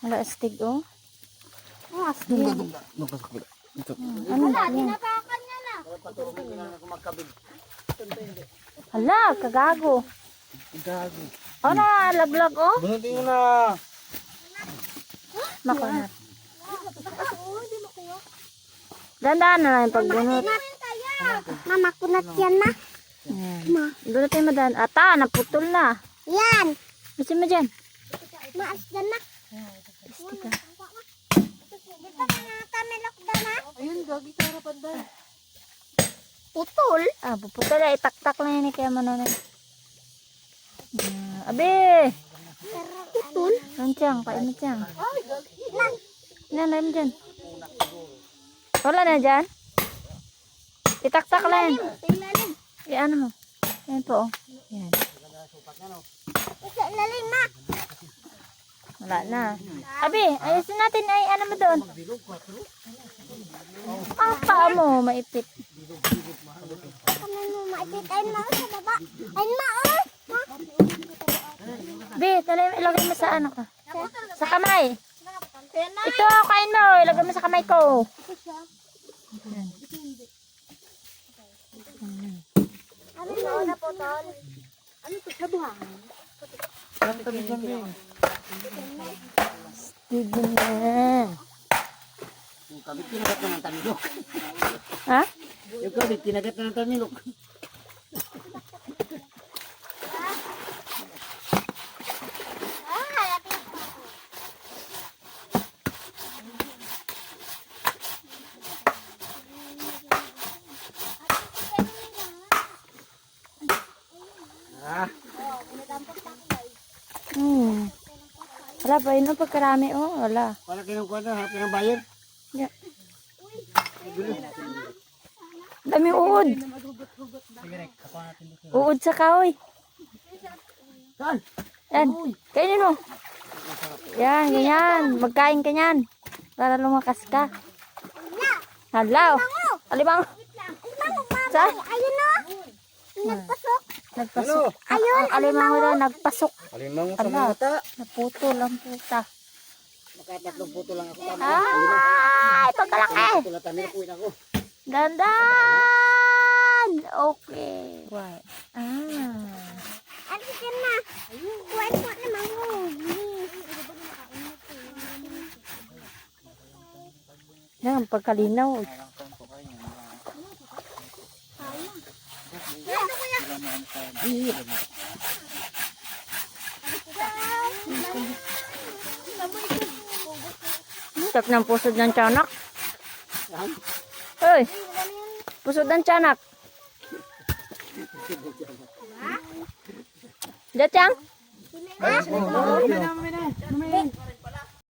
Wala astig oh. Astig. Ano yan? Hala, kagago. Gago. Oh na, laglag oh. Bunutin mo na. Makunat. Dandaan na lang yung pagbunot. Mama, kunat yan na. Ayan. Bunutin mo dan. Ata, naputol na. Yan. Kasi mo dyan. Maas dyan na. Astig ah. Dito na tamilok dyan na. Ayun, gagi sa harapan dahil. Putol? Ah, puputol na. Itaktak lang yun kaya mananay. Abe! Putol. Rancang, kain mo dyan. Nanay mo dyan. Wala na dyan? Itaktak lang yan. Ilalim. Iyan mo. Yan po oh. Yan. Sa ilalim na. Wala na. Abi, ayusin natin ay ano mo doon. Ang paa mo, maipit. Ano mo maipit? Ay ma, sa baba. Ay ma, oh. Ma. Bi, ilagay mo sa ano ka? Sa kamay. Ito, kain mo. Ilagay mo sa kamay ko. Yan. Ano na putol? Ano to sa buhangin? Ang tabi dyan, Bing. Sige na. Yung kabit kinagat na ng tamilok. Ha? Yung kabit kinagat na ng tamilok. Wala ba yun? Pagkarami oh. Wala. Para kinukuha na, harap ng bayan. Yeah. Daming uod. Uod sa kahoy. Saan? Yan. Kainin mo. Yan, ganyan. Magkain ka yan. Para lumakas ka. Halaw. Alimang. Saan? Ayun na. Nagpasok. Nagpasok. Ayun. Alimang na nagpasok. Alimang sa Ala. mata. Naputol ang puta. Makatatlong puto lang ako. Ay, pagkalaki. Puto na tamilok, uwi na ako. Dandan. Okay. Why? Ano yan na? Kuwain mo naman mo. Yan, pagkalinaw. Tak ng pusod ng tiyanak. Hoy! Pusod ng tiyanak. Diyan, Tiyang?